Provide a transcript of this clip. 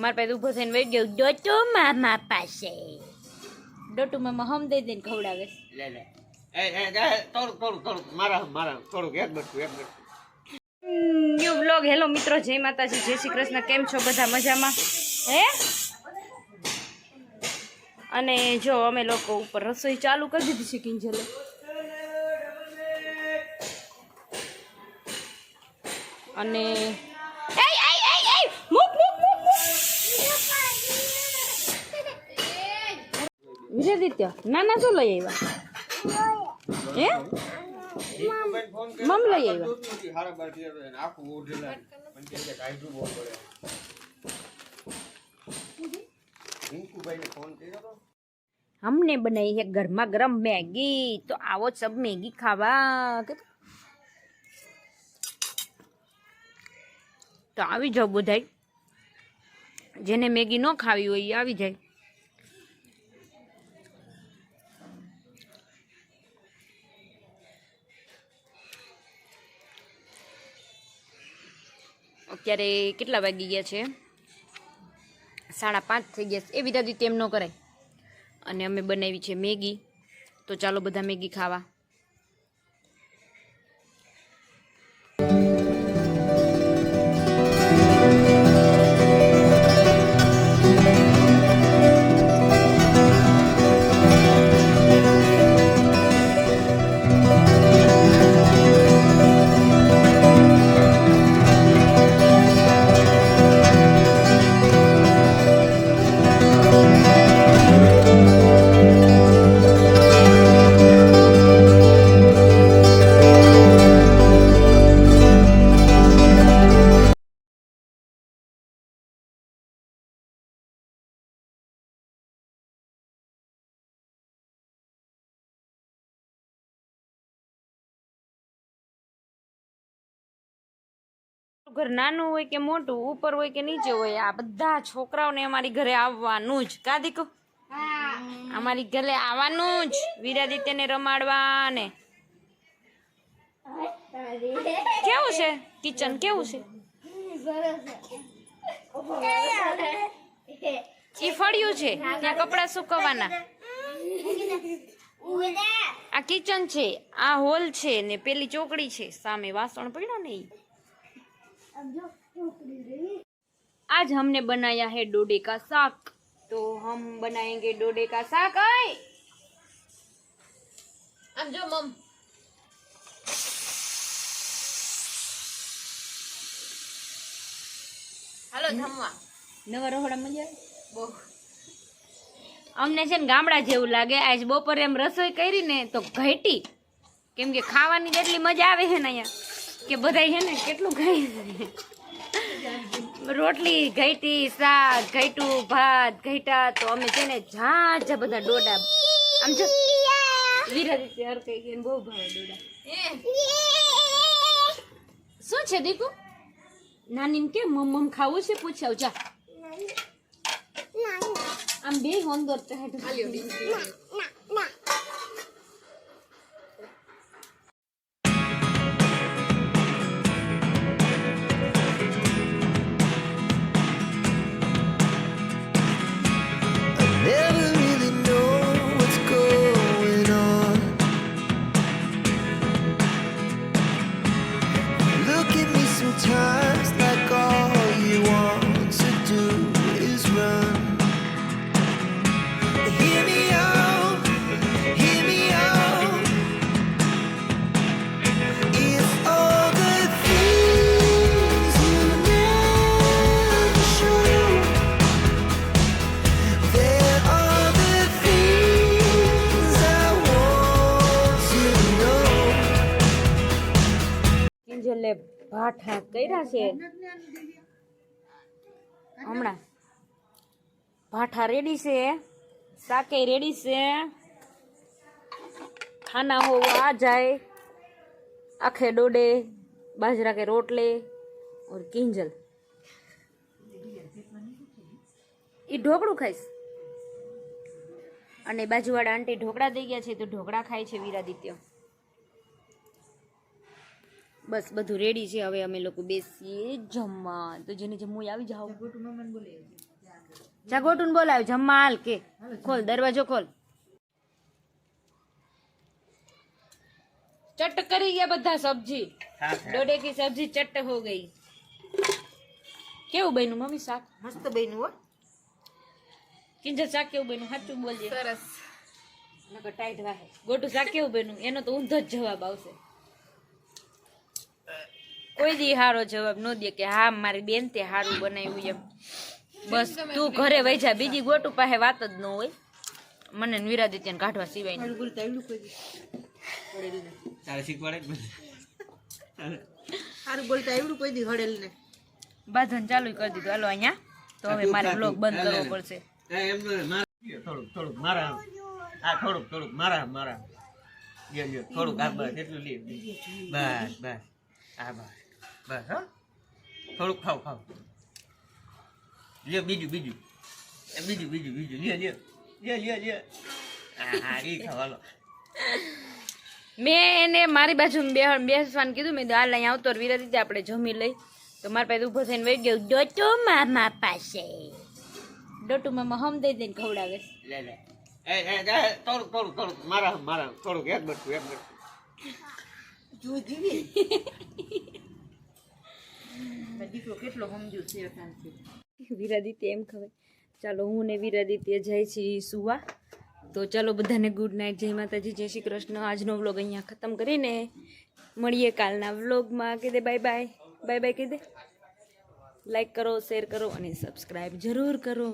મારા પાસે ઊભો થઈને વહી ગયો ડોટુ મામા પાસે. ડોટુ મામા હમ દઈ દઈને ખવડાવે. લે લે થોડું મારા થોડુંક એક મિનિટ ન્યુ વ્લોગ. હેલો મિત્રો, જય માતાજી, જય શ્રી કૃષ્ણ. કેમ છો બધા? મજામાં હે? અને જો અમે લોકો ઉપર રસોઈ ચાલુ કરી દીધી છે કિંજલે. અને વિજયદિત્ય નાના શું લઈ આવ્યા? હે મમ લઈ આવ્યા. हमने बनाई है गर्मा गर्म मैगी, तो आओ सब मैगी खावा. तो આવી જાવ બધાય, જેને મેગી ન ખાવી હોય એ આવી જાય. અત્યારે કેટલા વાગી ગયા છે? 5:30 થઈ ગયા છે. એ વિધાદી તેમ ન કરાય. અને અમે બનાવી છે મેગી, તો ચાલો બધા મેગી ખાવા. ઘર નાનું હોય કે મોટું, ઉપર હોય કે નીચે હોય, આ બધા છોકરાઓને અમારી ઘરે આવવાનું જ. કા દીકો? અમારી ઘરે આવવાનું જ, વિરાદિત્યને રમાડવા. ને કેવું છે કિચન? કેવું છે? ઈ ફળ્યું છે, ત્યાં કપડા સુકવવાના. આ કિચન છે, આ હોલ છે, ને પેલી ચોકડી છે સામે. વાસણ પડ્યો ને ઈ. आज हमने बनाया है डोडे का साग, तो हम बनाएंगे डोडे का साग. अब जो मम हेलो धमवा नवा रोहड़ा मजा बो. अमने છે ને ગામડા જેવું લાગે. આજ બપોરે એમ રસોઈ કરી ને તો ઘટી, કેમ કે ખાવાની જેટલી મજા આવે છે ને અહીંયા, કે બધા છે ને કેટલું ખાઈ. રોટલી ઘઈટી, શાક ઘઈટું, ભાત ઘઈટા. તો અમે છે ને જા બધા ડોડા. આમ જો વિરાદિત્ય હર કઈ ગઈ, બહુ ભાવે ડોડા. શું છે દીકુ? નાની કે મમ ખાવું છે? પૂછાવ જા. આમ બે હોંદર Sometimes like all you want to do is run. Hear me out, hear me out. If all the things you never show, there are the things I want to know. કિંજલે Bhatha કર્યા છે હમણાં. ભાઠા રેડી છે, શાકે ready છે. ખાના हो आ जाए. आखे डोडे, बाजरा के रोटले और किंजल. એ ઢોકળું ખાઈશ. અને બાજુવાળા આંટી ઢોકળા દઈ ગયા છે, તો ઢોકળા ખાય છે વિરાદિત્ય. બસ બધું રેડી છે. હવે અમે લોકો બેસીએ જમવા. તો જેને જમવું આવી જાઓ. જા ગોટુન બોલાવ જમવા હાલ કે ખોલ દરવાજો ખોલ ચટ કરી ગયા બધા સબ્જી ડોડે કી સબ્જી ચટ હો ગઈ કેવું બન્યું મમ્મી શાક મસ્ત બન્યું હો કિંજર શાક કેવું બન્યું સાચું બોલજે સરસ નકર ટાઈટ વાહે ગોટું શાક કેવું બન્યું એનો તો ઊંધો જ જવાબ આવશે કોઈ દી હારો જવાબ ન દે કે હા મારી બેન તે હારું બનાવ્યું એમ બસ તું ઘરે વઈ જા બીજી ગોટું પાસે વાત જ ન હોય મને ને વિરાદિત્યને કાઢવા સિવાય નહીં. બોલતા એવડું કોઈ તારે શીખવાડે જ મને. સારું બોલતા એવડું કોઈ દી હળેલ ને બાંધવાનું ચાલુ કરી દીધું હાલો અહીંયા તો હવે મારે બ્લોગ બંધ કરવો પડશે એમનું થોડુંક મારા થોડુંક મારા લ્યો થોડુંક આ બસ એટલું લે બસ આ બસ હો થોડુંક ખાવ લ્યો બીજું લ્યો હા ઈ ખાવાલો મેં એને મારી બાજુ બેસવાનું કીધું મેં હાલ અહીંયા આવતો વિરાદિત્ય આપણે જમી લઈ તો મારા પાસે ઊભો થઈને વહી ગયો ડોટો મામા પાસે ડોટુ મામા હમ દઈ દઈને ખવડાવે લે થોડુંક મારા થોડુંક એક બટકું જો જીવી દીકરો કેટલો સમજુ છે અટાણથી. વિરાદિત્ય એમ ખબર ચાલો હું ને વિરાદિત્ય જાય છીએ સુવા તો ચાલો બધાને ગુડ નાઇટ જય માતાજી જય શ્રી કૃષ્ણ આજનો વ્લોગ અહીંયા ખતમ કરીને મળીએ કાલના વ્લોગમાં કહી દે બાય બાય કહી દે લાઈક કરો શેર કરો અને સબસ્ક્રાઈબ જરૂર કરો.